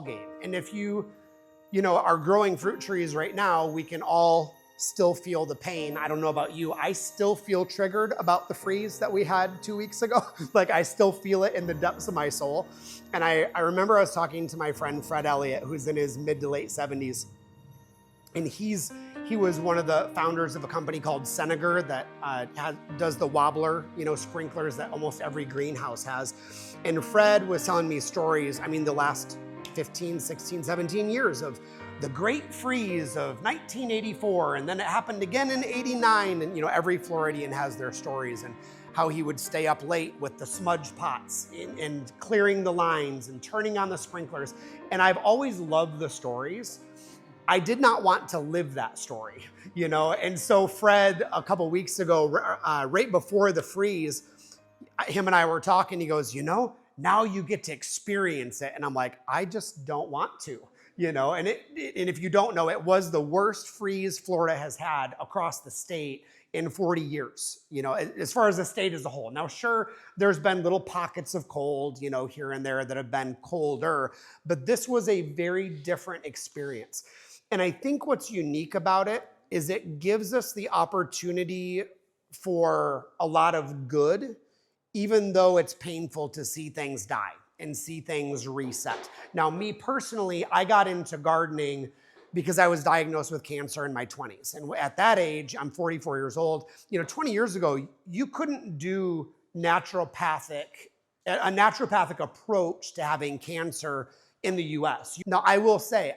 game. And if you are growing fruit trees right now, we can all still feel the pain. I don't know about you. I still feel triggered about the freeze that we had 2 weeks ago. Like I still feel it in the depths of my soul. And I remember I was talking to my friend, Fred Elliott, who's in his mid to late 70s. And he was one of the founders of a company called Senegar that does the wobbler, sprinklers that almost every greenhouse has. And Fred was telling me stories, the last 15, 16, 17 years of the great freeze of 1984, and then it happened again in 89, and every Floridian has their stories, and how he would stay up late with the smudge pots and clearing the lines and turning on the sprinklers. And I've always loved the stories. I did not want to live that story, and so Fred, a couple weeks ago, right before the freeze, him and I were talking, he goes, now you get to experience it. And I'm like, I just don't want to, and if you don't know, it was the worst freeze Florida has had across the state in 40 years, as far as the state as a whole. Now, sure, there's been little pockets of cold, here and there that have been colder, but this was a very different experience. And I think what's unique about it is it gives us the opportunity for a lot of good, even though it's painful to see things die and see things reset. Now, me personally, I got into gardening because I was diagnosed with cancer in my 20s. And at that age, I'm 44 years old. 20 years ago, you couldn't do a naturopathic approach to having cancer in the US. Now, I will say,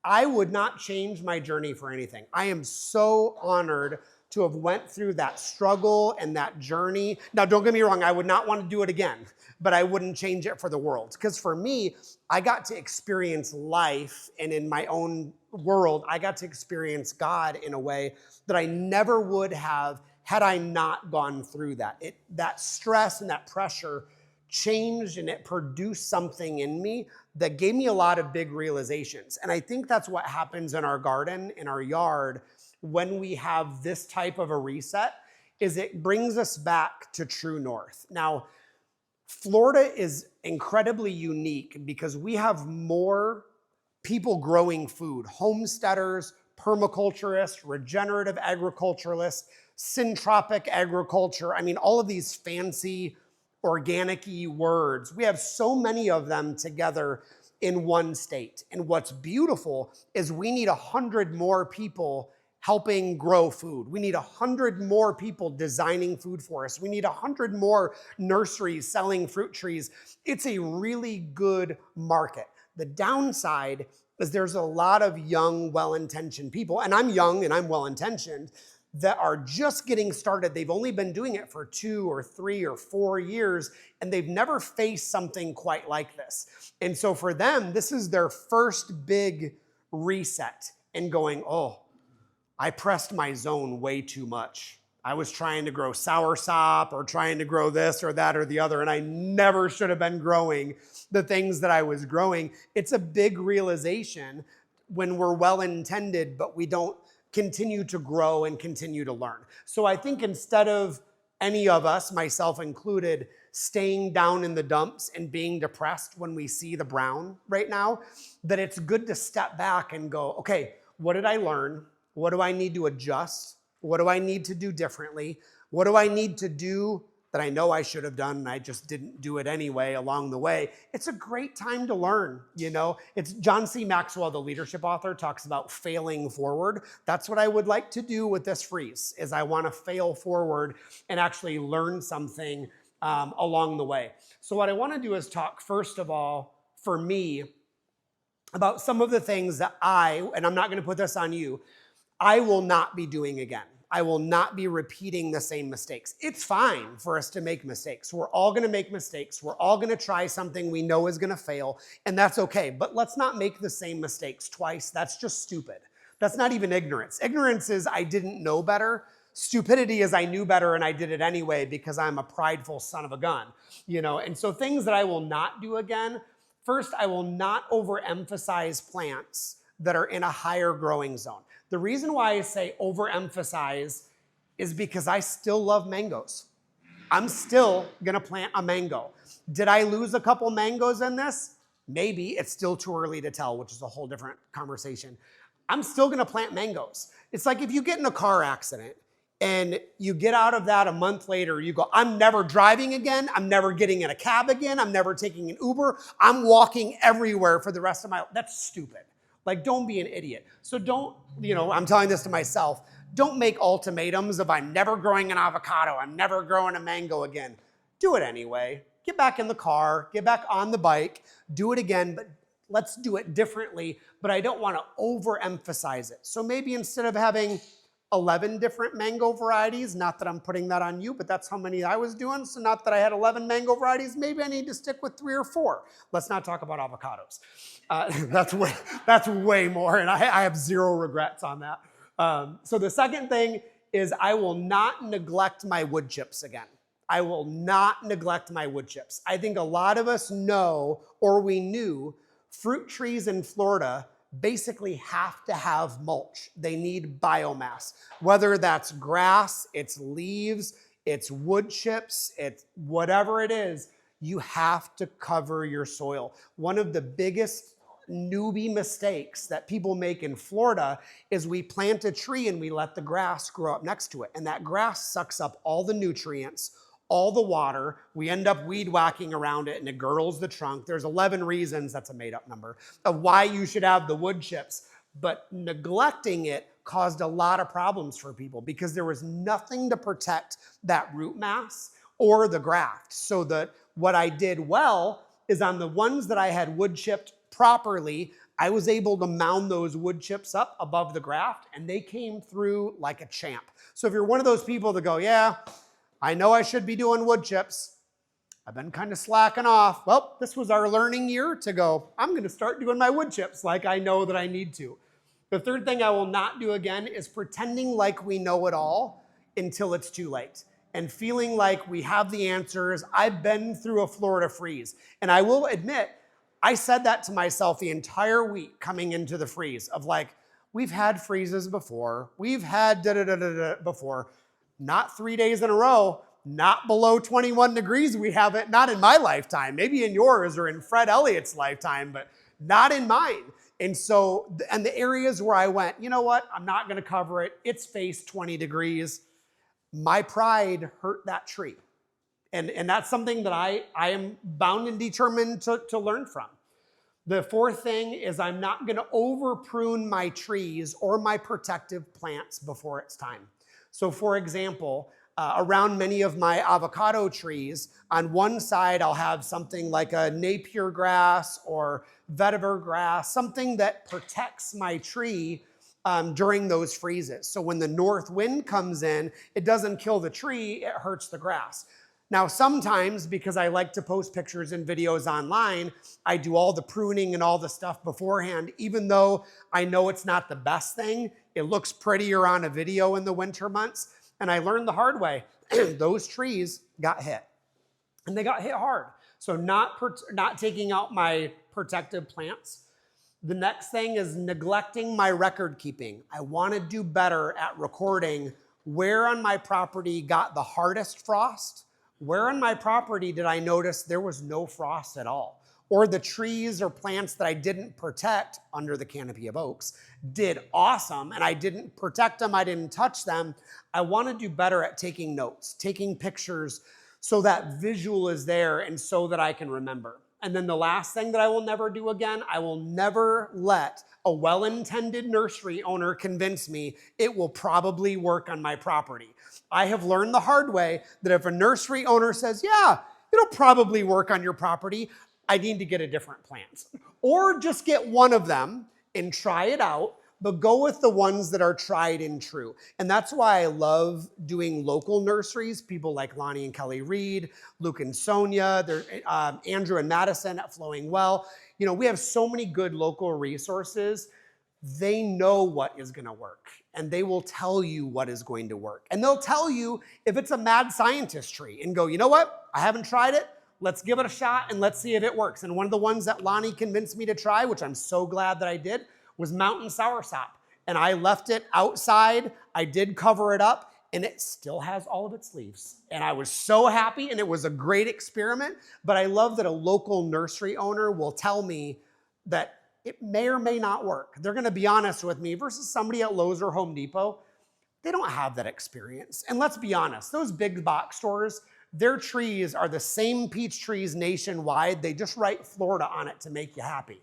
I would not change my journey for anything. I am so honored to have went through that struggle and that journey. Now, don't get me wrong, I would not want to do it again, but I wouldn't change it for the world. Because for me, I got to experience life, and in my own world, I got to experience God in a way that I never would have had I not gone through that. That stress and that pressure changed, and it produced something in me that gave me a lot of big realizations. And I think that's what happens in our garden, in our yard, when we have this type of a reset, is it brings us back to true north. Now, Florida is incredibly unique because we have more people growing food, homesteaders, permaculturists, regenerative agriculturalists, syntropic agriculture. All of these fancy organic-y words. We have so many of them together in one state. And what's beautiful is we need 100 more people helping grow food. We need 100 more people designing food forests. We need 100 more nurseries selling fruit trees. It's a really good market. The downside is there's a lot of young, well-intentioned people, and I'm young and I'm well-intentioned, that are just getting started. They've only been doing it for 2 or 3 or 4 years, and they've never faced something quite like this. And so for them, this is their first big reset and going, oh, I pressed my zone way too much. I was trying to grow soursop or trying to grow this or that or the other, and I never should have been growing the things that I was growing. It's a big realization when we're well-intended, but we don't continue to grow and continue to learn. So I think instead of any of us, myself included, staying down in the dumps and being depressed when we see the brown right now, that it's good to step back and go, okay, what did I learn? What do I need to adjust? What do I need to do differently? What do I need to do that I know I should have done and I just didn't do it anyway along the way? It's a great time to learn, It's John C. Maxwell, the leadership author, talks about failing forward. That's what I would like to do with this freeze, is I want to fail forward and actually learn something along the way. So what I want to do is talk, first of all, for me, about some of the things that and I'm not going to put this on you, I will not be doing again. I will not be repeating the same mistakes. It's fine for us to make mistakes. We're all going to make mistakes. We're all going to try something we know is going to fail, and that's okay. But let's not make the same mistakes twice. That's just stupid. That's not even ignorance. Ignorance is I didn't know better. Stupidity is I knew better and I did it anyway because I'm a prideful son of a gun, And so things that I will not do again, first, I will not overemphasize plants that are in a higher growing zone. The reason why I say overemphasize is because I still love mangoes. I'm still gonna plant a mango. Did I lose a couple mangoes in this? Maybe it's still too early to tell, which is a whole different conversation. I'm still gonna plant mangoes. It's like if you get in a car accident and you get out of that a month later, you go, I'm never driving again, I'm never getting in a cab again, I'm never taking an Uber, I'm walking everywhere for the rest of my life. That's stupid. Like, don't be an idiot. So don't, I'm telling this to myself, don't make ultimatums of I'm never growing an avocado, I'm never growing a mango again. Do it anyway. Get back in the car, get back on the bike, do it again, but let's do it differently. But I don't want to overemphasize it. So maybe instead of having 11 different mango varieties, not that I'm putting that on you, but that's how many I was doing. So not that I had 11 mango varieties, maybe I need to stick with 3 or 4. Let's not talk about avocados. That's way more, and I have zero regrets on that. So the second thing is I will not neglect my wood chips again. I will not neglect my wood chips. I think a lot of us know, or we knew, fruit trees in Florida basically have to have mulch. They need biomass, whether that's grass, it's leaves, it's wood chips, it's whatever it is, you have to cover your soil. One of the biggest newbie mistakes that people make in Florida is we plant a tree and we let the grass grow up next to it. And that grass sucks up all the nutrients, all the water. We end up weed whacking around it and it girdles the trunk. There's 11 reasons, that's a made up number, of why you should have the wood chips. But neglecting it caused a lot of problems for people because there was nothing to protect that root mass or the graft. So that what I did well is on the ones that I had wood chipped properly, I was able to mound those wood chips up above the graft and they came through like a champ. So if you're one of those people that go, yeah, I know I should be doing wood chips, I've been kind of slacking off. Well, this was our learning year to go, I'm going to start doing my wood chips like I know that I need to. The third thing I will not do again is pretending like we know it all until it's too late and feeling like we have the answers. I've been through a Florida freeze, and I will admit, I said that to myself the entire week coming into the freeze of like, we've had freezes before, we've had da-da-da-da-da before, not 3 days in a row, not below 21 degrees. We have it, not in my lifetime, maybe in yours or in Fred Elliott's lifetime, but not in mine. And so, and the areas where I went, you know what, I'm not gonna cover it. It's faced 20 degrees. My pride hurt that tree. And that's something that I am bound and determined to learn from. The fourth thing is I'm not gonna over prune my trees or my protective plants before it's time. So for example, around many of my avocado trees, on one side I'll have something like a Napier grass or vetiver grass, something that protects my tree during those freezes. So when the north wind comes in, it doesn't kill the tree, it hurts the grass. Now sometimes, because I like to post pictures and videos online, I do all the pruning and all the stuff beforehand, even though I know it's not the best thing. It looks prettier on a video in the winter months. And I learned the hard way. Those trees got hit. And they got hit hard. So not taking out my protective plants. The next thing is neglecting my record keeping. I want to do better at recording where on my property got the hardest frost, where on my property did I notice there was no frost at all, or the trees or plants that I didn't protect under the canopy of oaks did awesome and I didn't protect them, I didn't touch them. I want to do better at taking notes, taking pictures so that visual is there and so that I can remember. And then the last thing that I will never do again, I will never let a well-intended nursery owner convince me it will probably work on my property. I have learned the hard way that if a nursery owner says, yeah, it'll probably work on your property, I need to get a different plant. Or just get one of them and try it out, but go with the ones that are tried and true. And that's why I love doing local nurseries, people like Lonnie and Kelly Reid, Luke and Sonia, Andrew and Madison at Flowing Well. You know, we have so many good local resources. They know what is gonna work and they will tell you what is going to work. And they'll tell you if it's a mad scientist tree and go, you know what, I haven't tried it, let's give it a shot and let's see if it works. And one of the ones that Lonnie convinced me to try, which I'm so glad that I did, was mountain soursop. And I left it outside. I did cover it up and it still has all of its leaves. And I was so happy, and it was a great experiment. But I love that a local nursery owner will tell me that it may or may not work. They're gonna be honest with me versus somebody at Lowe's or Home Depot. They don't have that experience. And let's be honest, those big box stores, their trees are the same peach trees nationwide. They just write Florida on it to make you happy,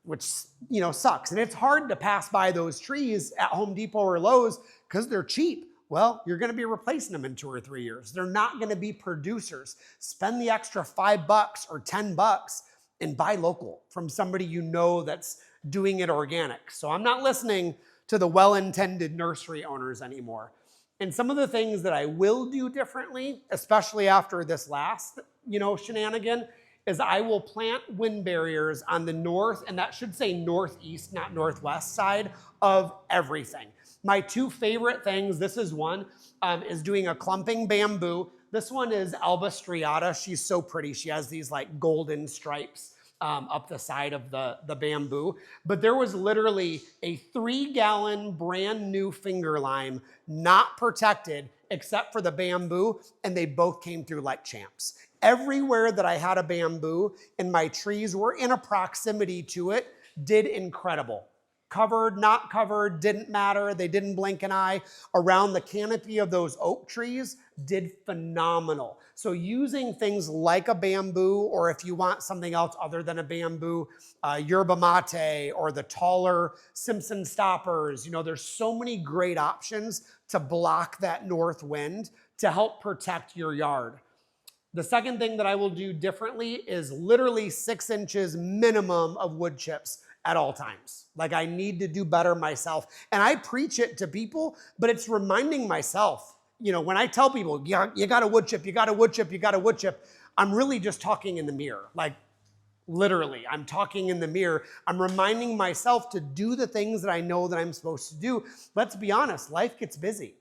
which sucks. And it's hard to pass by those trees at Home Depot or Lowe's because they're cheap. Well, you're gonna be replacing them in 2 or 3 years. They're not gonna be producers. Spend the extra $5 or $10 and buy local from somebody that's doing it organic. So I'm not listening to the well-intended nursery owners anymore. And some of the things that I will do differently, especially after this last, shenanigan, is I will plant wind barriers on the north, and that should say northeast, not northwest side of everything. My 2 favorite things, this is one, is doing a clumping bamboo. This one is Alba striata. She's so pretty. She has these like golden stripes up the side of the bamboo. But there was literally a 3-gallon brand new finger lime, not protected except for the bamboo, and they both came through like champs. Everywhere that I had a bamboo and my trees were in a proximity to it did incredible. Covered, not covered, didn't matter. They didn't blink an eye. Around the canopy of those oak trees did phenomenal. So using things like a bamboo, or if you want something else other than a bamboo, yerba mate or the taller Simpson stoppers, there's so many great options to block that north wind to help protect your yard. The second thing that I will do differently is literally 6 inches minimum of wood chips at all times. Like, I need to do better myself. And I preach it to people, but it's reminding myself, when I tell people, yeah, you got a wood chip, you got a wood chip, you got a wood chip, I'm really just talking in the mirror. Like, literally, I'm talking in the mirror. I'm reminding myself to do the things that I know that I'm supposed to do. Let's be honest, life gets busy.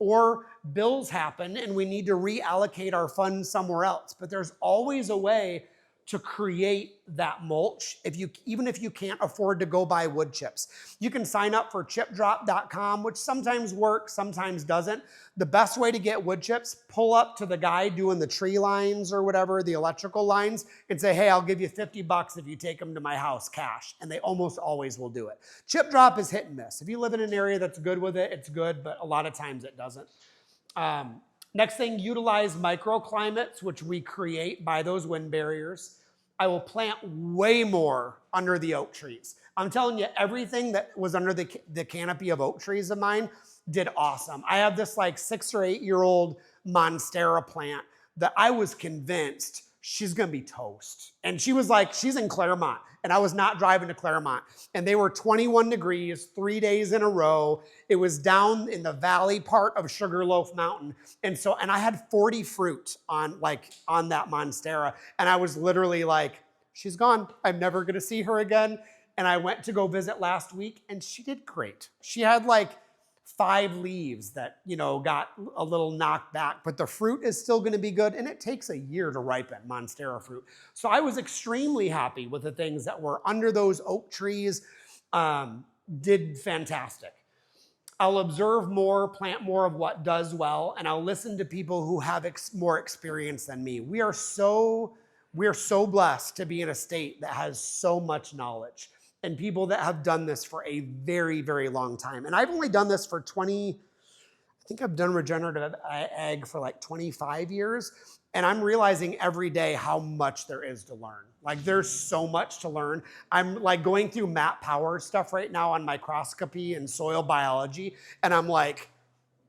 Or bills happen and we need to reallocate our funds somewhere else. But there's always a way to create that mulch, even if you can't afford to go buy wood chips. You can sign up for chipdrop.com, which sometimes works, sometimes doesn't. The best way to get wood chips, pull up to the guy doing the tree lines or whatever, the electrical lines, and say, hey, I'll give you $50 if you take them to my house cash. And they almost always will do it. Chip drop is hit and miss. If you live in an area that's good with it, it's good, but a lot of times it doesn't. Next thing, utilize microclimates, which we create by those wind barriers. I will plant way more under the oak trees. I'm telling you, everything that was under the canopy of oak trees of mine did awesome. I have this like 6 or 8 year old Monstera plant that I was convinced she's gonna be toast. And she was like, she's in Claremont, and I was not driving to Claremont. And they were 21 degrees, 3 days in a row. It was down in the valley part of Sugarloaf Mountain. And I had 40 fruit on that Monstera. And I was literally like, she's gone. I'm never gonna see her again. And I went to go visit last week, and she did great. She had like 5 leaves that, got a little knocked back, but the fruit is still gonna be good, and it takes a year to ripen Monstera fruit. So I was extremely happy with the things that were under those oak trees, did fantastic. I'll observe more, plant more of what does well, and I'll listen to people who have more experience than me. We are so blessed to be in a state that has so much knowledge and people that have done this for a very, very long time. And I've only done this for I think I've done regenerative ag for like 25 years. And I'm realizing every day how much there is to learn. Like, there's so much to learn. I'm like going through Matt Power stuff right now on microscopy and soil biology. And I'm like,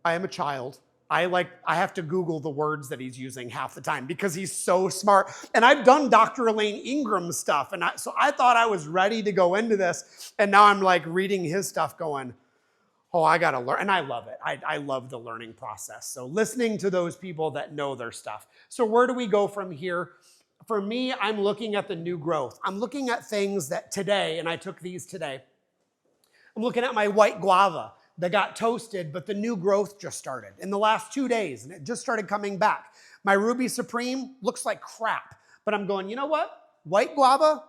I am a child. I have to Google the words that he's using half the time because he's so smart. And I've done Dr. Elaine Ingram stuff. So I thought I was ready to go into this. And now I'm like reading his stuff going, oh, I got to learn. And I love it. I love the learning process. So listening to those people that know their stuff. So where do we go from here? For me, I'm looking at the new growth. I'm looking at things that today, and I took these today. I'm looking at my white guava that got toasted, but the new growth just started in the last 2 days, and it just started coming back. My Ruby Supreme looks like crap, but I'm going, you know what? White guava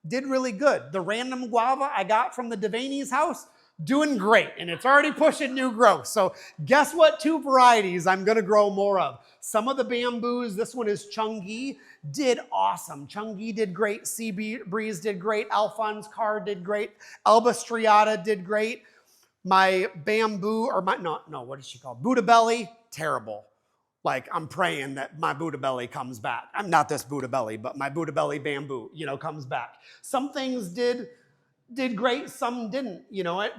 did really good. The random guava I got from the Devaney's house doing great, and it's already pushing new growth. So guess what 2 varieties I'm gonna grow more of? Some of the bamboos, this one is Chungi, did awesome. Chungi did great, Sea Breeze did great, Alphonse Carr did great, Alba striata did great. My bamboo, or what is she called? Buddha belly, terrible. Like, I'm praying that my Buddha belly comes back. I'm not this Buddha belly, but my Buddha belly bamboo, comes back. Some things did great, some didn't,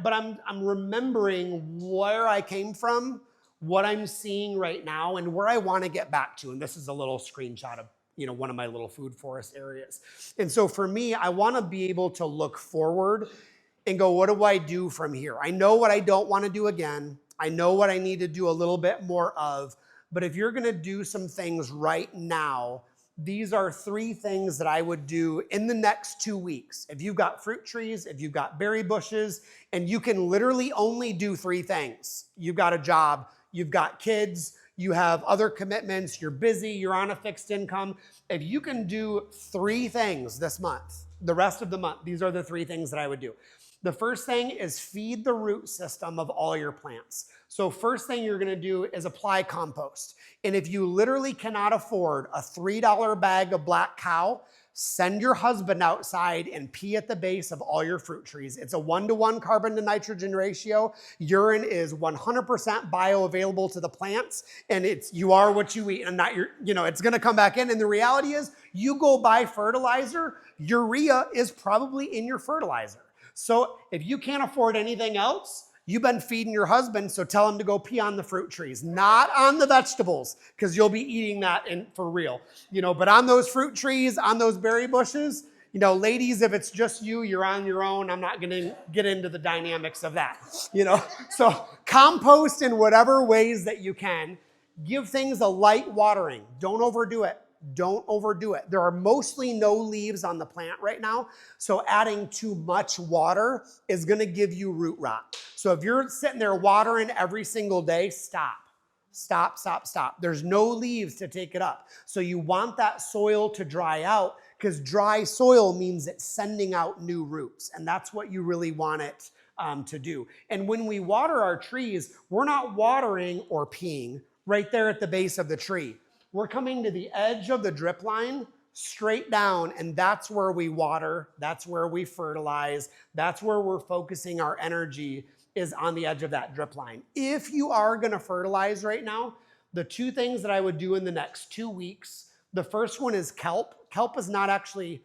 but I'm remembering where I came from, what I'm seeing right now, and where I want to get back to. And this is a little screenshot of, one of my little food forest areas. And so for me, I want to be able to look forward and go, what do I do from here? I know what I don't want to do again. I know what I need to do a little bit more of. But if you're going to do some things right now, these are 3 things that I would do in the next 2 weeks. If you've got fruit trees, if you've got berry bushes, and you can literally only do 3 things. You've got a job, you've got kids, you have other commitments, you're busy, you're on a fixed income. If you can do 3 things this month, the rest of the month, these are the 3 things that I would do. The first thing is feed the root system of all your plants. So first thing you're gonna do is apply compost. And if you literally cannot afford a $3 bag of black cow, send your husband outside and pee at the base of all your fruit trees. It's a 1-to-1 carbon to nitrogen ratio. Urine is 100% bioavailable to the plants, and you are what you eat, and not it's gonna come back in. And the reality is, you go buy fertilizer, urea is probably in your fertilizer. So if you can't afford anything else, you've been feeding your husband, so tell him to go pee on the fruit trees, not on the vegetables, because you'll be eating that for real. But on those fruit trees, on those berry bushes, ladies, if it's just you, you're on your own. I'm not gonna get into the dynamics of that, So compost in whatever ways that you can. Give things a light watering. Don't overdo it. Don't overdo it. There are mostly no leaves on the plant right now, so adding too much water is going to give you root rot. So if you're sitting there watering every single day, stop. Stop, stop, stop. There's no leaves to take it up. So you want that soil to dry out, because dry soil means it's sending out new roots, and that's what you really want it to do. And when we water our trees, we're not watering or peeing right there at the base of the tree. We're coming to the edge of the drip line, straight down, and that's where we water, that's where we fertilize, that's where we're focusing our energy, is on the edge of that drip line. If you are gonna fertilize right now, the 2 things that I would do in the next 2 weeks, the first one is kelp. Kelp is not actually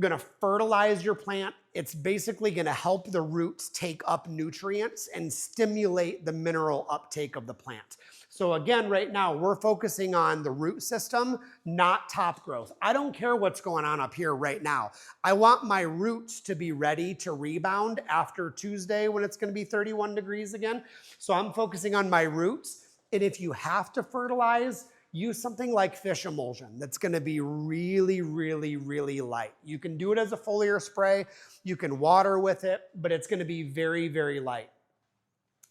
gonna fertilize your plant. It's basically gonna help the roots take up nutrients and stimulate the mineral uptake of the plant. So again, right now, we're focusing on the root system, not top growth. I don't care what's going on up here right now. I want my roots to be ready to rebound after Tuesday when it's gonna be 31 degrees again. So I'm focusing on my roots. And if you have to fertilize, use something like fish emulsion that's gonna be really, really, really light. You can do it as a foliar spray, you can water with it, but it's gonna be very, very light.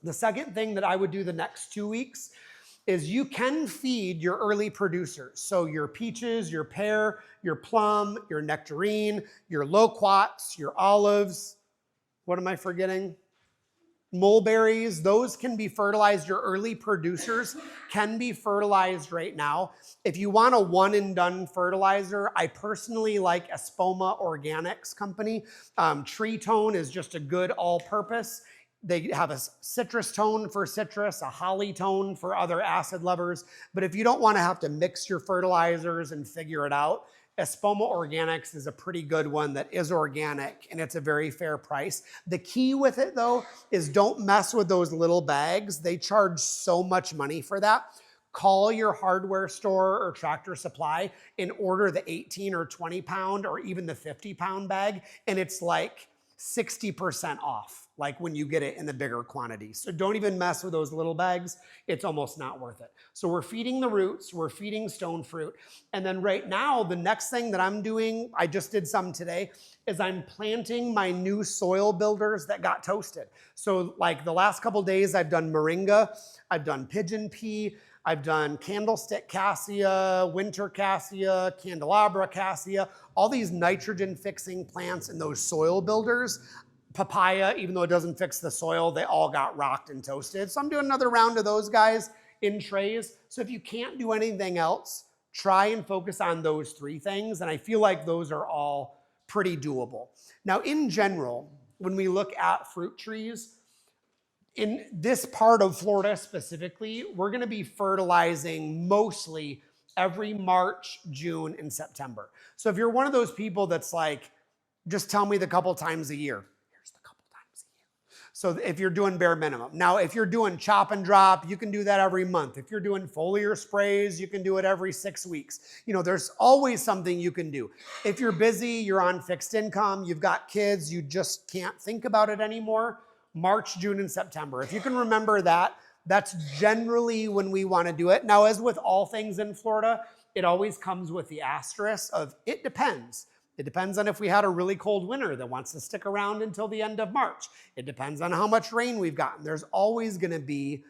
The second thing that I would do the next 2 weeks is you can feed your early producers. So your peaches, your pear, your plum, your nectarine, your loquats, your olives. What am I forgetting? Mulberries, those can be fertilized. Your early producers can be fertilized right now. If you want a one and done fertilizer, I personally like Espoma Organics company. Tree Tone is just a good all-purpose. They have a citrus tone for citrus, a holly tone for other acid lovers. But if you don't want to have to mix your fertilizers and figure it out, Espoma Organics is a pretty good one that is organic, and it's a very fair price. The key with it, though, is don't mess with those little bags. They charge so much money for that. Call your hardware store or Tractor Supply and order the 18 or 20 pound or even the 50 pound bag, and it's like 60% off, like when you get it in the bigger quantities. So don't even mess with those little bags. It's almost not worth it. So we're feeding the roots, we're feeding stone fruit. And then right now, the next thing that I'm doing, I just did some today, is I'm planting my new soil builders that got toasted. So like the last couple days, I've done moringa, I've done pigeon pea, I've done candlestick cassia, winter cassia, candelabra cassia, all these nitrogen fixing plants and those soil builders. papaya, even though it doesn't fix the soil, they all got rocked and toasted. So I'm doing another round of those guys in trays. So if you can't do anything else, try and focus on those 3 things. And I feel like those are all pretty doable. Now, in general, when we look at fruit trees, in this part of Florida specifically, we're gonna be fertilizing mostly every March, June, and September. So if you're one of those people that's like, just tell me the couple times a year, here's the couple times a year. So if you're doing bare minimum. Now, if you're doing chop and drop, you can do that every month. If you're doing foliar sprays, you can do it every 6 weeks. You know, there's always something you can do. If you're busy, you're on fixed income, you've got kids, you just can't think about it anymore, March, June, and September. If you can remember that, that's generally when we want to do it. Now, as with all things in Florida, it always comes with the asterisk of it depends. It depends on if we had a really cold winter that wants to stick around until the end of March. It depends on how much rain we've gotten. There's always going to be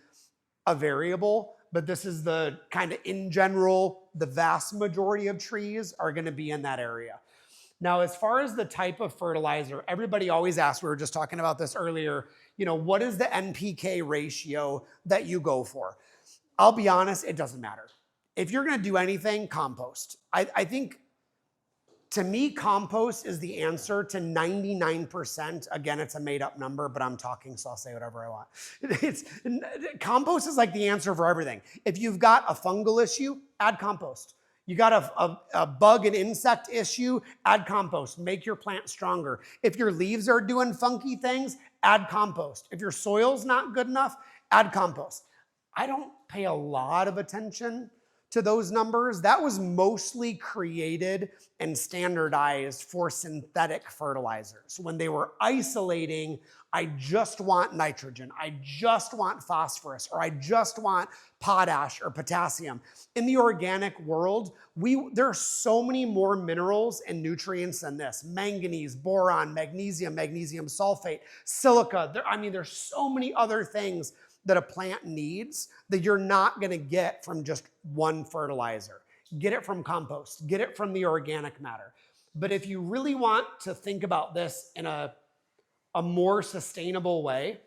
a variable, but this is the kind of in general, the vast majority of trees are going to be in that area. Now, as far as the type of fertilizer, everybody always asks, we were just talking about this earlier, you know, what is the NPK ratio that you go for? I'll be honest, it doesn't matter. If you're gonna do anything, compost. I think, to me, compost is the answer to 99%. Again, it's a made up number, but I'm talking, so I'll say whatever I want. Compost is like the answer for everything. If you've got a fungal issue, add compost. You got a bug and insect issue, add compost, make your plant stronger. If your leaves are doing funky things, add compost. If your soil's not good enough, add compost. I don't pay a lot of attention to those numbers. That was mostly created and standardized for synthetic fertilizers. When they were isolating, I just want nitrogen, I just want phosphorus, or I just want potash or potassium. In the organic world, there are so many more minerals and nutrients than this. Manganese, boron, magnesium, magnesium sulfate, silica. There's so many other things that a plant needs that you're not gonna get from just one fertilizer. Get it from compost, get it from the organic matter. But if you really want to think about this in a more sustainable way,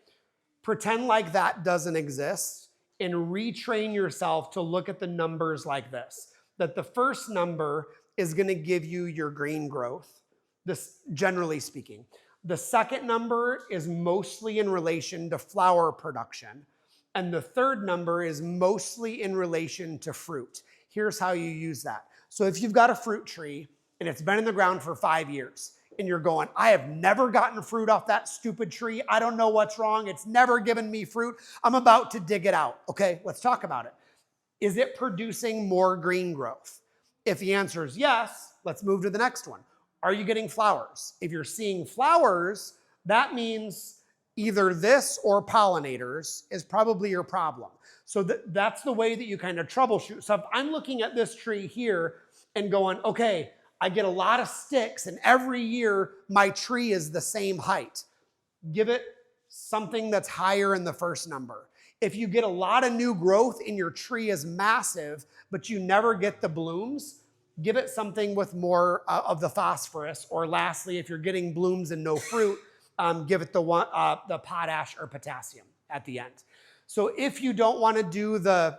pretend like that doesn't exist and retrain yourself to look at the numbers like this. That the first number is gonna give you your green growth, this generally speaking. The second number is mostly in relation to flower production. And the third number is mostly in relation to fruit. Here's how you use that. So if you've got a fruit tree and it's been in the ground for 5 years and you're going, I have never gotten fruit off that stupid tree. I don't know what's wrong. It's never given me fruit. I'm about to dig it out. Okay, let's talk about it. Is it producing more green growth? If the answer is yes, let's move to the next one. Are you getting flowers? If you're seeing flowers, that means either this or pollinators is probably your problem. So that's the way that you kind of troubleshoot. So if I'm looking at this tree here and going, okay, I get a lot of sticks and every year my tree is the same height, give it something that's higher in the first number. If you get a lot of new growth and your tree is massive, but you never get the blooms, give it something with more of the phosphorus. Or lastly, if you're getting blooms and no fruit, give it the potash or potassium at the end. So if you don't want to do the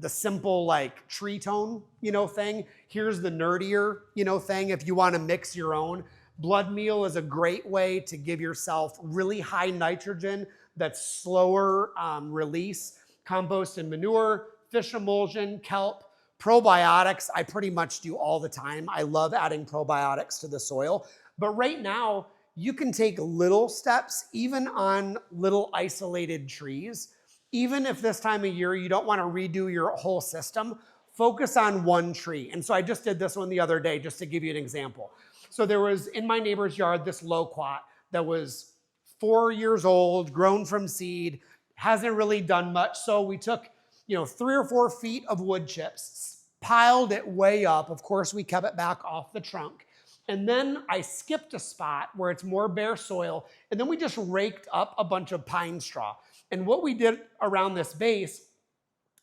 simple like tree tone, thing, here's the nerdier, thing. If you want to mix your own, blood meal is a great way to give yourself really high nitrogen that's slower release. Compost and manure, fish emulsion, kelp, probiotics, I pretty much do all the time. I love adding probiotics to the soil. But right now, you can take little steps, even on little isolated trees. Even if this time of year you don't want to redo your whole system, focus on one tree. And so I just did this one the other day, just to give you an example. So there was in my neighbor's yard this loquat that was 4 years old, grown from seed, hasn't really done much. So we took 3 or 4 feet of wood chips, piled it way up. Of course, we kept it back off the trunk. And then I skipped a spot where it's more bare soil, and then we just raked up a bunch of pine straw. And what we did around this base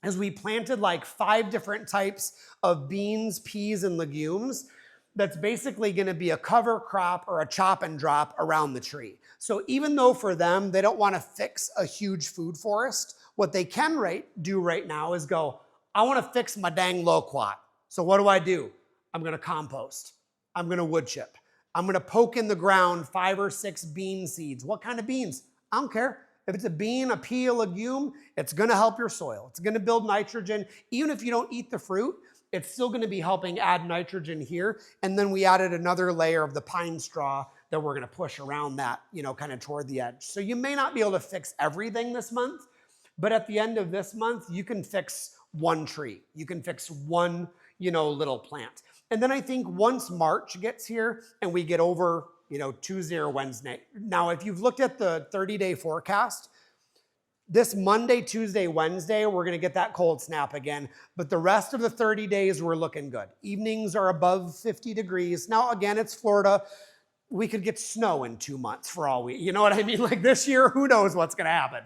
is we planted like 5 different types of beans, peas, and legumes. that's basically going to be a cover crop or a chop and drop around the tree. So even though for them, they don't want to fix a huge food forest, what they can do right now is go, I want to fix my dang loquat. So what do? I'm going to compost. I'm going to wood chip. I'm going to poke in the ground 5 or 6 bean seeds. What kind of beans? I don't care. If it's a bean, a pea, a legume, it's going to help your soil. It's going to build nitrogen. Even if you don't eat the fruit, it's still going to be helping add nitrogen here. And then we added another layer of the pine straw that we're going to push around that, kind of toward the edge. So you may not be able to fix everything this month, but at the end of this month, you can fix one tree. You can fix one, little plant. And then I think once March gets here and we get over, Tuesday or Wednesday. Now, if you've looked at the 30-day forecast, this Monday, Tuesday, Wednesday, we're going to get that cold snap again. But the rest of the 30 days, we're looking good. Evenings are above 50 degrees. Now, again, it's Florida. We could get snow in 2 months for all you know what I mean? Like this year, who knows what's going to happen,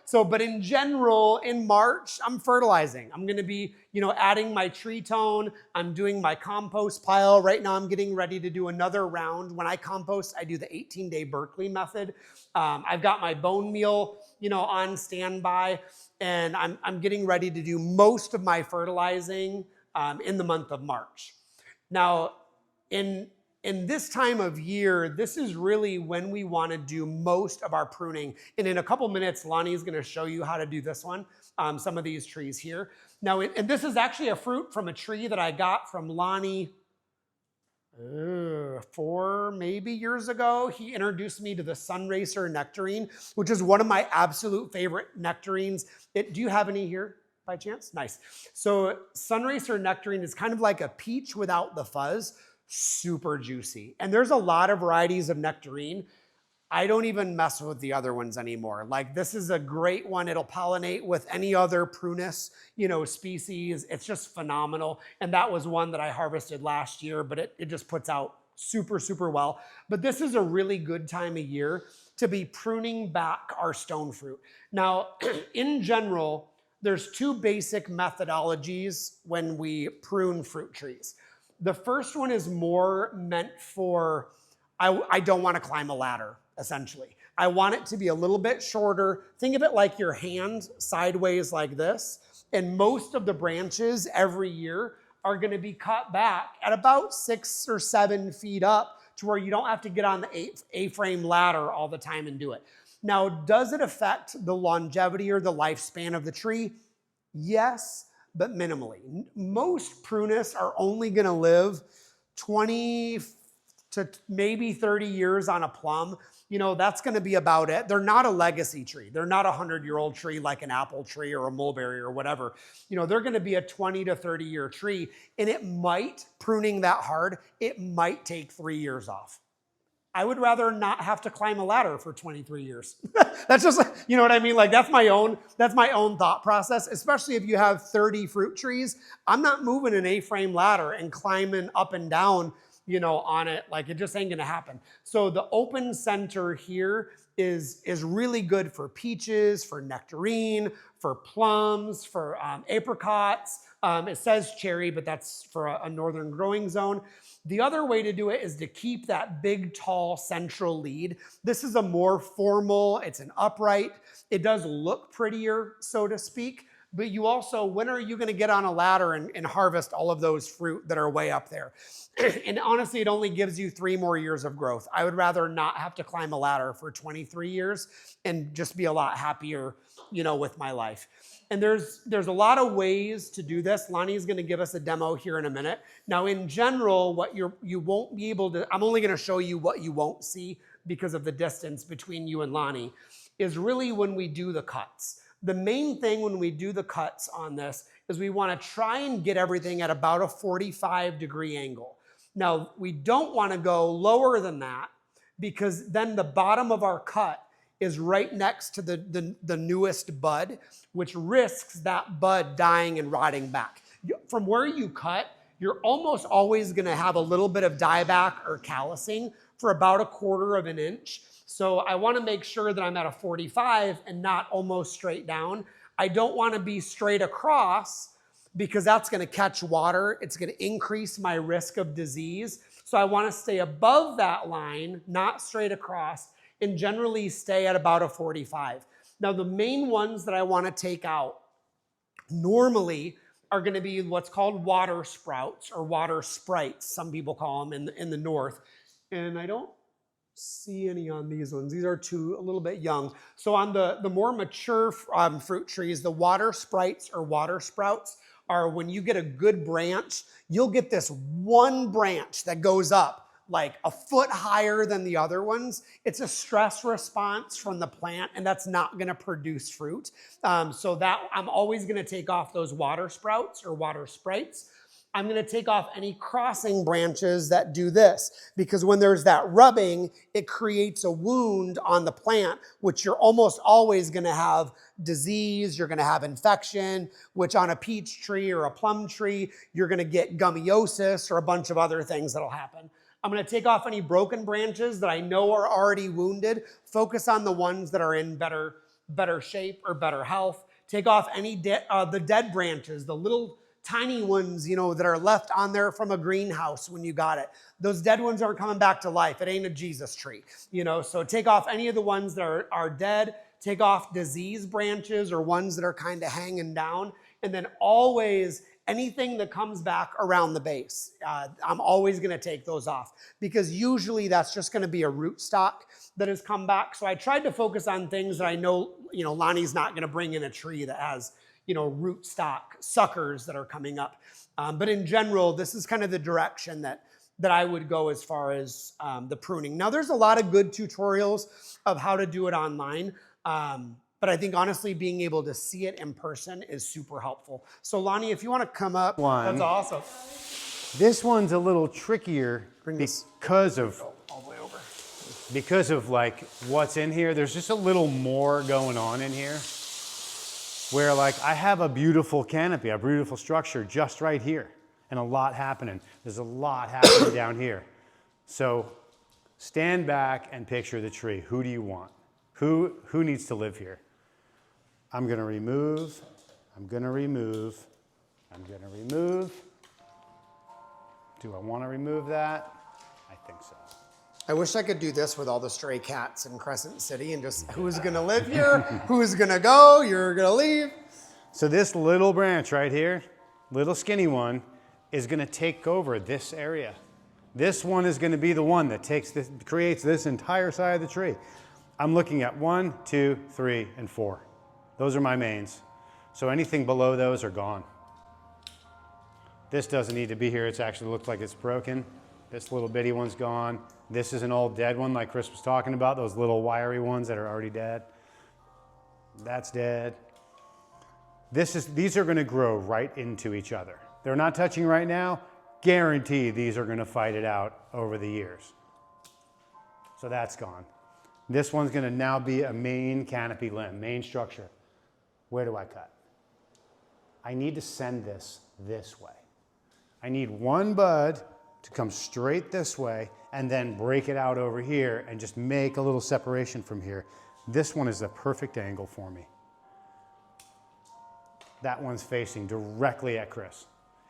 So, but in general, in March, I'm fertilizing. I'm going to be, adding my tree tone. I'm doing my compost pile. Right now, I'm getting ready to do another round. When I compost, I do the 18-day Berkeley method. I've got my bone meal, on standby, and I'm getting ready to do most of my fertilizing in the month of March. Now, in this time of year, this is really when we want to do most of our pruning. And in a couple minutes, Lonnie is going to show you how to do this one, some of these trees here. Now, and this is actually a fruit from a tree that I got from Lonnie 4 maybe years ago. He introduced me to the Sunracer nectarine, which is one of my absolute favorite nectarines. Do you have any here by chance? Nice. So Sunracer nectarine is kind of like a peach without the fuzz. Super juicy. And there's a lot of varieties of nectarine. I don't even mess with the other ones anymore. Like this is a great one. It'll pollinate with any other prunus, species. It's just phenomenal. And that was one that I harvested last year, but it just puts out super, super well. But this is a really good time of year to be pruning back our stone fruit. Now, in general, there's 2 basic methodologies when we prune fruit trees. The first one is more meant for, I don't want to climb a ladder, essentially. I want it to be a little bit shorter. Think of it like your hand sideways like this. And most of the branches every year are going to be cut back at about 6 or 7 feet up to where you don't have to get on the A-frame ladder all the time and do it. Now, does it affect the longevity or the lifespan of the tree? Yes, but minimally. Most prunus are only going to live 20 to maybe 30 years on a plum. That's going to be about it. They're not a legacy tree. They're not a 100-year-old tree like an apple tree or a mulberry or whatever. They're going to be a 20 to 30-year tree. And it might, pruning that hard, it might take 3 years off. I would rather not have to climb a ladder for 23 years. That's just, you know what I mean? Like that's my own thought process, especially if you have 30 fruit trees. I'm not moving an A-frame ladder and climbing up and down, on it. Like it just ain't gonna happen. So the open center here is really good for peaches, for nectarine, for plums, for apricots. It says cherry, but that's for a northern growing zone. The other way to do it is to keep that big, tall central lead. This is a more formal, it's an upright. It does look prettier, so to speak, but you also, when are you gonna get on a ladder and harvest all of those fruit that are way up there? And honestly, it only gives you 3 more years of growth. I would rather not have to climb a ladder for 23 years and just be a lot happier, with my life. And there's a lot of ways to do this. Lonnie's going to give us a demo here in a minute. Now, in general, what you won't be able to, I'm only going to show you what you won't see because of the distance between you and Lonnie, is really when we do the cuts. The main thing when we do the cuts on this is we want to try and get everything at about a 45-degree angle. Now, we don't want to go lower than that because then the bottom of our cut is right next to the newest bud, which risks that bud dying and rotting back. From where you cut, you're almost always going to have a little bit of dieback or callousing for about 1/4 inch. So I want to make sure that I'm at a 45 and not almost straight down. I don't want to be straight across, because that's going to catch water. It's going to increase my risk of disease. So I want to stay above that line, not straight across, and generally stay at about a 45. Now, the main ones that I want to take out normally are going to be what's called water sprouts or water sprites. Some people call them in the north. And I don't see any on these ones. These are a little bit young. So on the more mature fruit trees, the water sprites or water sprouts are when you get a good branch, you'll get this one branch that goes up like a foot higher than the other ones. It's a stress response from the plant, and that's not going to produce fruit. So that I'm always going to take off those water sprouts or water sprites. I'm going to take off any crossing branches that do this, because when there's that rubbing, it creates a wound on the plant, which you're almost always going to have disease, you're going to have infection, which on a peach tree or a plum tree, you're going to get gummiosis or a bunch of other things that'll happen. I'm going to take off any broken branches that I know are already wounded, focus on the ones that are in better shape or better health. Take off any the dead branches, the little tiny ones, that are left on there from a greenhouse when you got it. Those dead ones aren't coming back to life. It ain't a Jesus tree, So take off any of the ones that are dead. Take off disease branches or ones that are kind of hanging down. And then always anything that comes back around the base, I'm always going to take those off, because usually that's just going to be a root stock that has come back. So I tried to focus on things that I know, Lonnie's not going to bring in a tree that has, root stock suckers that are coming up. But in general, this is kind of the direction that I would go as far as the pruning. Now, there's a lot of good tutorials of how to do it online. But I think honestly, being able to see it in person is super helpful. So Lonnie, if you want to come up, that's awesome. This one's a little trickier because of all the way over. Because of like what's in here. There's just a little more going on in here, where like I have a beautiful canopy, a beautiful structure just right here, and a lot happening. There's a lot happening down here. So stand back and picture the tree. Who do you want? Who needs to live here? I'm gonna remove, I'm gonna remove, I'm gonna remove. Do I wanna remove that? I think so. I wish I could do this with all the stray cats in Crescent City and just who's gonna live here, who's gonna go, you're gonna leave. So this little branch right here, little skinny one, is gonna take over this area. This one is gonna be the one that creates this entire side of the tree. I'm looking at 1, 2, 3, and 4. Those are my mains. So anything below those are gone. This doesn't need to be here. It's actually looked like it's broken. This little bitty one's gone. This is an old dead one like Chris was talking about, those little wiry ones that are already dead. That's dead. These are gonna grow right into each other. They're not touching right now. Guarantee these are gonna fight it out over the years. So that's gone. This one's gonna now be a main canopy limb, main structure. Where do I cut? I need to send this way. I need one bud to come straight this way and then break it out over here and just make a little separation from here. This one is the perfect angle for me. That one's facing directly at Chris.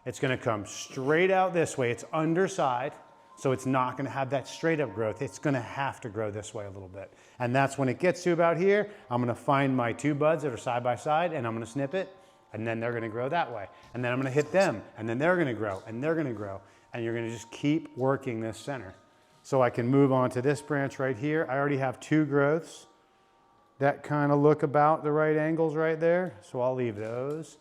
It's gonna come straight out this way. It's underside, so it's not gonna have that straight up growth. It's gonna have to grow this way a little bit. And that's when it gets to about here, I'm gonna find my 2 buds that are side by side and I'm gonna snip it, and then they're gonna grow that way. And then I'm gonna hit them, and then they're gonna grow, and they're gonna grow. And you're gonna just keep working this center. So I can move on to this branch right here. I already have 2 growths that kind of look about the right angles right there. So I'll leave those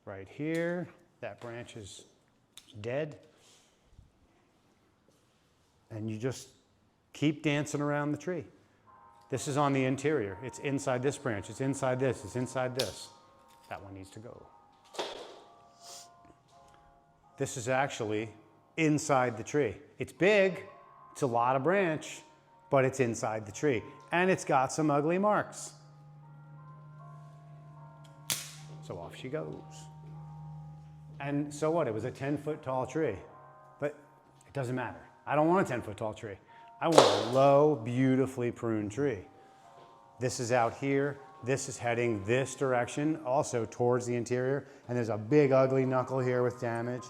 right here. That branch is dead. And you just keep dancing around the tree. This is on the interior. It's inside this branch. It's inside this. It's inside this. That one needs to go. This is actually inside the tree. It's big. It's a lot of branch, but it's inside the tree. And it's got some ugly marks. So off she goes. And so what? It was a 10-foot tall tree, but it doesn't matter. I don't want a 10-foot tall tree. I want a low, beautifully pruned tree. This is out here. This is heading this direction, also towards the interior. And there's a big ugly knuckle here with damage.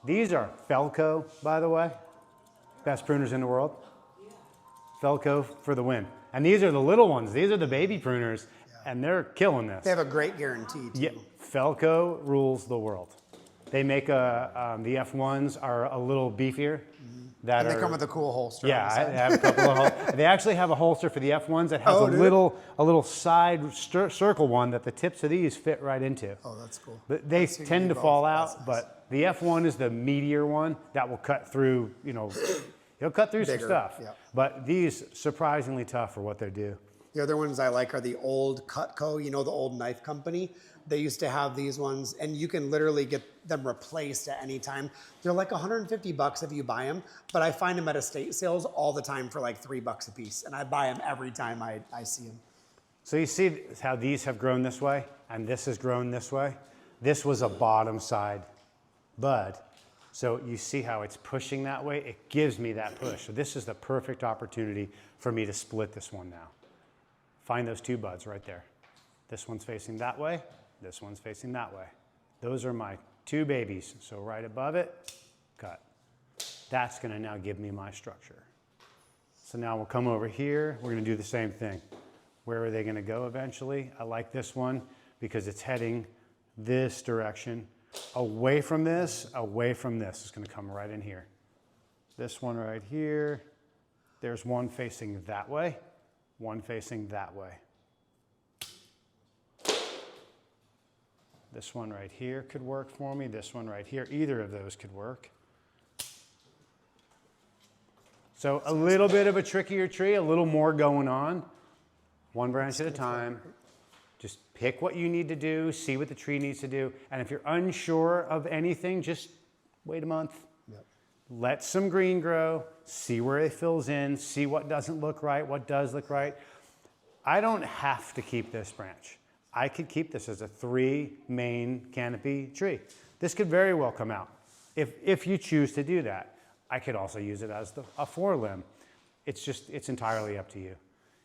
These are Felco, by the way. Best pruners in the world. Felco for the win. And these are the little ones. These are the baby pruners, and they're killing this. They have a great guarantee, too. Yeah, Felco rules the world. They make the F1s are a little beefier. And they come with a cool holster. Yeah, I have a couple of holsters. They actually have a holster for the F1s that has a little side circle one that the tips of these fit right into. Oh, that's cool. But they tend to fall out, but the F1 is the meatier one that will cut through, you know, he'll cut through some stuff. Yeah. But these surprisingly tough for what they do. The other ones I like are the old Cutco, you know, the old knife company. They used to have these ones, and you can literally get them replaced at any time. They're like $150 if you buy them, but I find them at estate sales all the time for like $3 a piece, and I buy them every time I see them. So you see how these have grown this way, and this has grown this way? This was a bottom side bud. So you see how it's pushing that way? It gives me that push. So this is the perfect opportunity for me to split this one now. Find those two buds right there. This one's facing that way. This one's facing that way. Those are my two babies. So right above it, cut. That's gonna now give me my structure. So now we'll come over here. We're gonna do the same thing. Where are they gonna go eventually? I like this one because it's heading this direction. Away from this. It's gonna come right in here. This one right here. There's one facing that way, one facing that way. This one right here could work for me. This one right here, either of those could work. So a little bit of a trickier tree, a little more going on. One branch at a time. Just pick what you need to do, see what the tree needs to do. And if you're unsure of anything, just wait a month. Yep. Let some green grow, see where it fills in, see what doesn't look right, what does look right. I don't have to keep this branch. I could keep this as a 3 main canopy tree. This could very well come out if you choose to do that. I could also use it as a 4 limb. It's entirely up to you.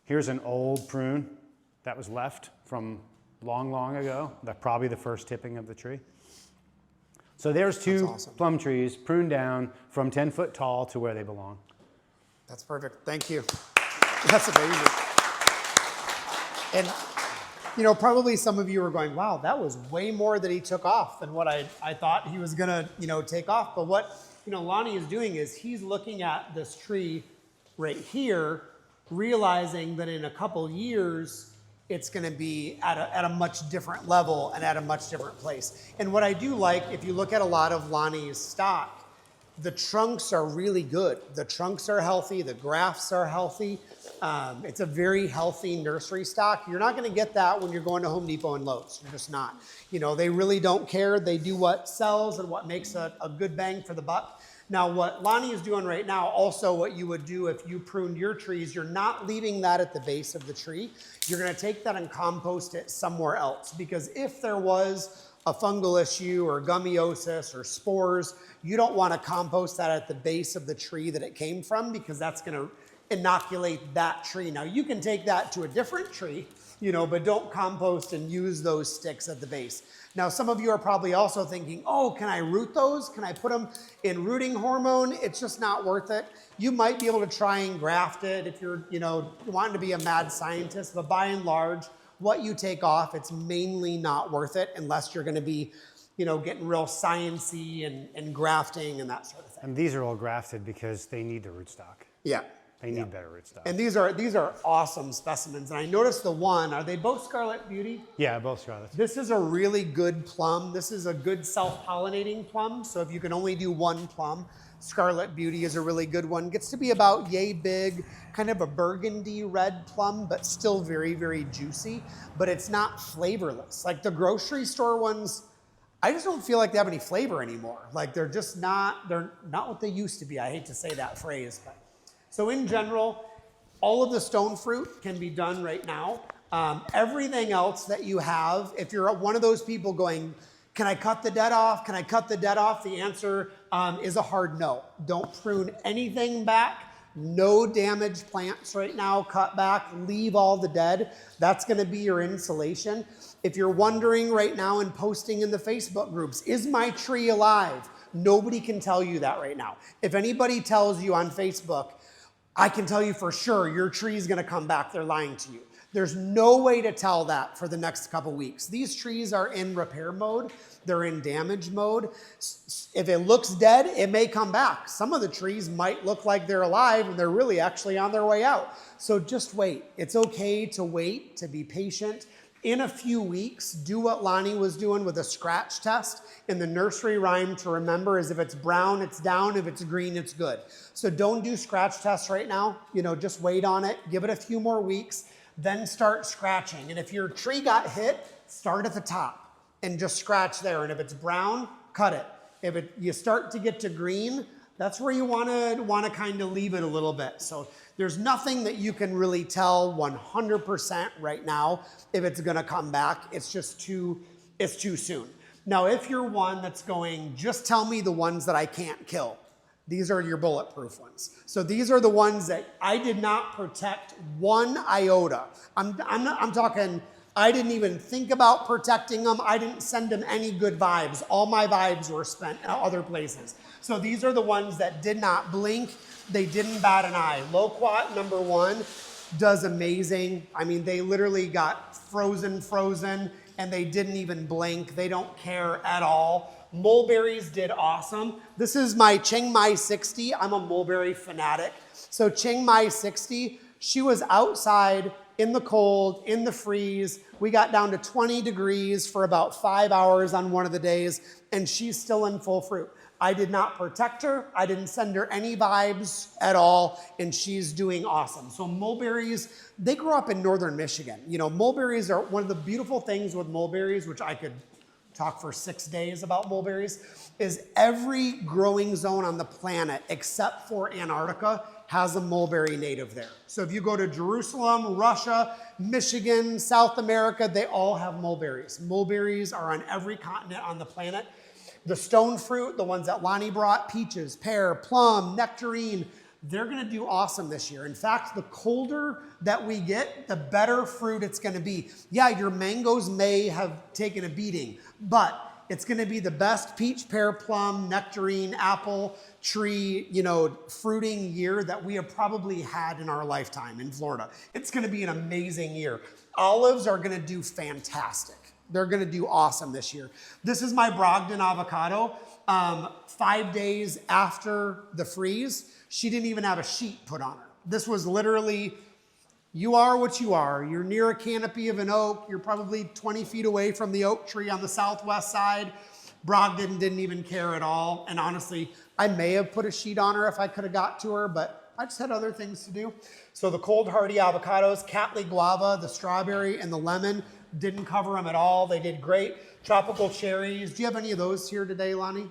Here's an old prune that was left from long, long ago, probably the first tipping of the tree. So there's 2 plum trees pruned down from 10 foot tall to where they belong. That's perfect. Thank you. That's amazing. And you know, probably some of you are going, wow, that was way more that he took off than what I thought he was gonna, you know, take off. But what, you know, Lonnie is doing is he's looking at this tree right here, realizing that in a couple years, it's gonna be at a much different level and at a much different place. And what I do like, if you look at a lot of Lonnie's stock, the trunks are really good. The trunks are healthy, the grafts are healthy. It's a very healthy nursery stock. You're not gonna get that when you're going to Home Depot and Lowe's. You're just not. You know, they really don't care. They do what sells and what makes a good bang for the buck. Now, what Lonnie is doing right now, also what you would do if you pruned your trees, you're not leaving that at the base of the tree. You're gonna take that and compost it somewhere else. Because if there was a fungal issue or gummiosis or spores, you don't wanna compost that at the base of the tree that it came from, because that's gonna inoculate that tree. Now you can take that to a different tree, you know, but don't compost and use those sticks at the base. Now, some of you are probably also thinking, oh, can I root those? Can I put them in rooting hormone? It's just not worth it. You might be able to try and graft it if you're, you know, wanting to be a mad scientist, but by and large, what you take off, it's mainly not worth it unless you're gonna be, you know, getting real science-y and grafting and that sort of thing. And these are all grafted because they need the rootstock. Yeah. They need better rootstock. And these are awesome specimens. And I noticed the one, are they both Scarlet Beauty? Yeah, both Scarlets. This is a really good plum. This is a good self-pollinating plum. So if you can only do one plum, Scarlet Beauty is a really good one. Gets to be about yay big, kind of a burgundy red plum, but still very, very juicy. But it's not flavorless. Like the grocery store ones, I just don't feel like they have any flavor anymore. Like they're not what they used to be. I hate to say that phrase, but. So in general, all of the stone fruit can be done right now. Everything else that you have, if you're one of those people going, can I cut the dead off? Can I cut the dead off? The answer is a hard no. Don't prune anything back. No damaged plants right now, cut back, leave all the dead. That's gonna be your insulation. If you're wondering right now and posting in the Facebook groups, is my tree alive? Nobody can tell you that right now. If anybody tells you on Facebook, I can tell you for sure your tree is gonna come back, they're lying to you. There's no way to tell that for the next couple weeks. These trees are in repair mode. They're in damage mode. If it looks dead, it may come back. Some of the trees might look like they're alive and they're really actually on their way out. So just wait. It's okay to wait, to be patient. In a few weeks, do what Lonnie was doing with a scratch test. In the nursery rhyme to remember is if it's brown, it's down. If it's green, it's good. So don't do scratch tests right now. Just wait on it. Give it a few more weeks. Then start scratching. And if your tree got hit, start at the top and just scratch there. And if it's brown, cut it. If you start to get to green, that's where you want to kind of leave it a little bit. So there's nothing that you can really tell 100% right now if it's going to come back. It's just too soon. Now, if you're one that's going, just tell me the ones that I can't kill. These are your bulletproof ones. So these are the ones that I did not protect one iota. I'm talking, I didn't even think about protecting them. I didn't send them any good vibes. All my vibes were spent at other places. So these are the ones that did not blink. They didn't bat an eye. Loquat number 1 does amazing. I mean, they literally got frozen, and they didn't even blink. They don't care at all. Mulberries did awesome. This is my Chiang Mai 60. I'm a mulberry fanatic. So Chiang Mai 60, she was outside in the cold, in the freeze. We got down to 20 degrees for about 5 hours on one of the days, and she's still in full fruit. I did not protect her. I didn't send her any vibes at all, and she's doing awesome. So mulberries, they grow up in northern Michigan. Mulberries are one of the beautiful things with mulberries, which I could talk for 6 days about mulberries, is every growing zone on the planet except for Antarctica has a mulberry native there. So if you go to Jerusalem, Russia, Michigan, South America, they all have mulberries. Mulberries are on every continent on the planet. The stone fruit, the ones that Lonnie brought, peaches, pear, plum, nectarine, they're gonna do awesome this year. In fact, the colder that we get, the better fruit it's gonna be. Yeah, your mangoes may have taken a beating, but it's gonna be the best peach, pear, plum, nectarine, apple, tree, fruiting year that we have probably had in our lifetime in Florida. It's gonna be an amazing year. Olives are gonna do fantastic. They're gonna do awesome this year. This is my Brogdon avocado. 5 days after the freeze, she didn't even have a sheet put on her. This was literally, you are what you are. You're near a canopy of an oak. You're probably 20 feet away from the oak tree on the southwest side. Brogdon didn't even care at all. And honestly, I may have put a sheet on her if I could have got to her, but I just had other things to do. So the cold hardy avocados, Cattleya guava, the strawberry, and the lemon, didn't cover them at all. They did great. Tropical cherries. Do you have any of those here today, Lonnie?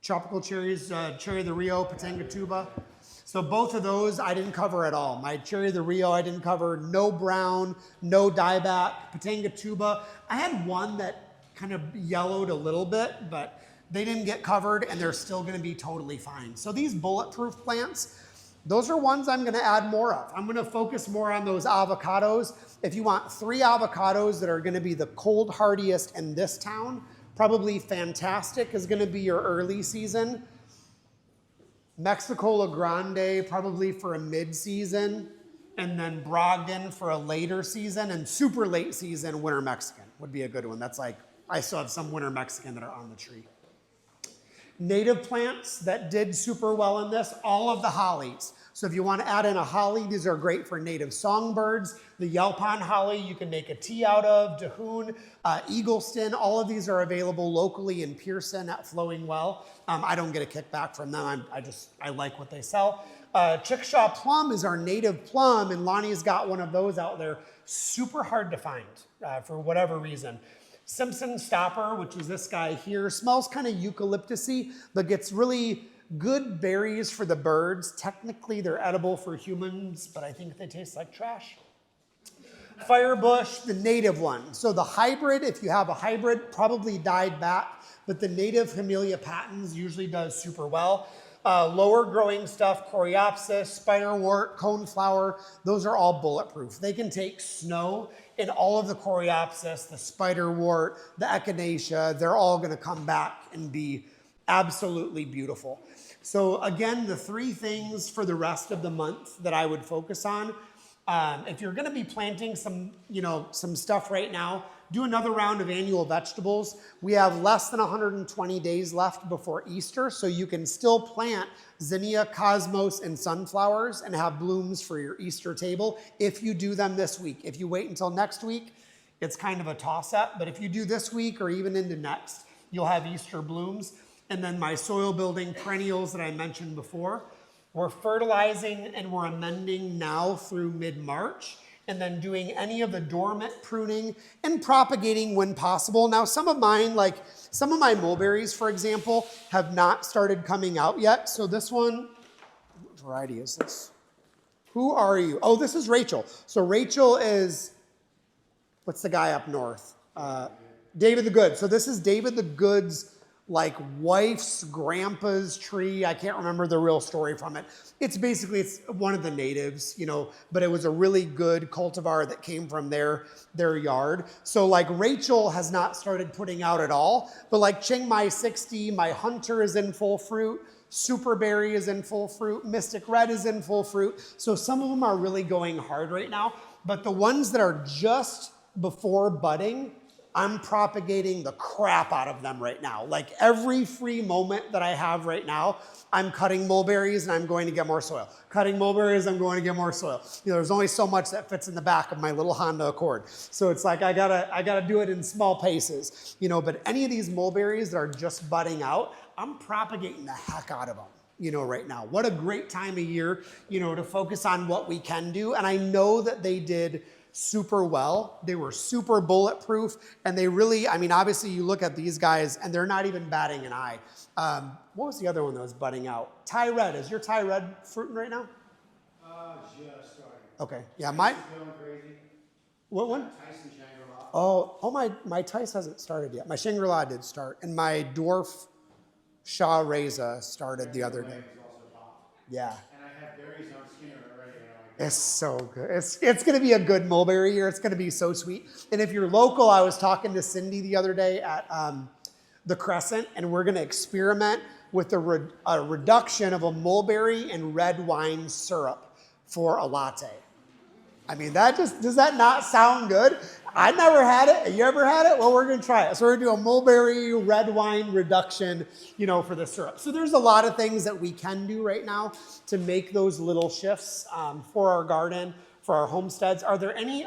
Tropical cherries, Cherry of the Rio, Pitanga tuba. So both of those I didn't cover at all. My Cherry of the Rio I didn't cover. No brown, no dieback. Pitanga tuba. I had one that kind of yellowed a little bit, but they didn't get covered and they're still gonna be totally fine. So these bulletproof plants, those are ones I'm gonna add more of. I'm gonna focus more on those avocados. If you want 3 avocados that are gonna be the cold hardiest in this town, probably Fantastic is gonna be your early season. Mexicola Grande probably for a mid-season, and then Brogdon for a later season, and super late season, Winter Mexican would be a good one. That's like, I still have some Winter Mexican that are on the tree. Native plants that did super well in this, all of the hollies. So if you want to add in a holly, these are great for native songbirds. The Yelpon holly, you can make a tea out of. Dahoon, Eagleston, all of these are available locally in Pearson at Flowing Well. I don't get a kickback from them. I like what they sell. Chickasha plum is our native plum, and Lonnie's got one of those out there. Super hard to find for whatever reason. Simpson Stopper, which is this guy here, smells kind of eucalyptus-y, but gets really good berries for the birds. Technically, they're edible for humans, but I think they taste like trash. Firebush, the native one. So the hybrid, if you have a hybrid, probably died back, but the native Hamelia patens usually does super well. Lower growing stuff, coreopsis, spiderwort, coneflower, those are all bulletproof. They can take snow and all of the coreopsis, the spiderwort, the echinacea, they're all gonna come back and be absolutely beautiful. So again, the 3 things for the rest of the month that I would focus on, if you're gonna be planting some, some stuff right now, do another round of annual vegetables. We have less than 120 days left before Easter, so you can still plant zinnia, cosmos, and sunflowers and have blooms for your Easter table if you do them this week. If you wait until next week, it's kind of a toss-up, but if you do this week or even into next, you'll have Easter blooms. And then my soil building perennials that I mentioned before, we're fertilizing and we're amending now through mid-March, and then doing any of the dormant pruning and propagating when possible. Now, some of mine, like some of my mulberries, for example, have not started coming out yet. So this one, what variety is this? Who are you? Oh, this is Rachel. So Rachel is, what's the guy up north? David the Good. So this is David the Good's like wife's grandpa's tree. I can't remember the real story from it. It's one of the natives, but it was a really good cultivar that came from their yard. So like Rachel has not started putting out at all, but like Chiang Mai 60, my Hunter is in full fruit. Superberry is in full fruit. Mystic Red is in full fruit. So some of them are really going hard right now, but the ones that are just before budding, I'm propagating the crap out of them right now. Like every free moment that I have right now, I'm cutting mulberries and I'm going to get more soil. Cutting mulberries, I'm going to get more soil. There's only so much that fits in the back of my little Honda Accord. So it's like I gotta do it in small paces. But any of these mulberries that are just budding out, I'm propagating the heck out of them. Right now. What a great time of year, to focus on what we can do. And I know that they did super well. They were super bulletproof, and they really, obviously you look at these guys and they're not even batting an eye. What was the other one that was budding out? Thai Red. Is your Thai Red fruiting right now? Just starting. Okay. Yeah, Going crazy. What one? Tyson Shangri-La. My Tice hasn't started yet. My Shangri-La did start, and my Dwarf Shah Reza started the other day. Yeah. And I have berries on Skinner already. It's so good. It's going to be a good mulberry year. It's going to be so sweet. And if you're local, I was talking to Cindy the other day at the Crescent, and we're going to experiment with a reduction of a mulberry and red wine syrup for a latte. Does that not sound good? I never had it. You ever had it? Well, we're going to try it. So we're going to do a mulberry red wine reduction, for the syrup. So there's a lot of things that we can do right now to make those little shifts for our garden, for our homesteads. Are there any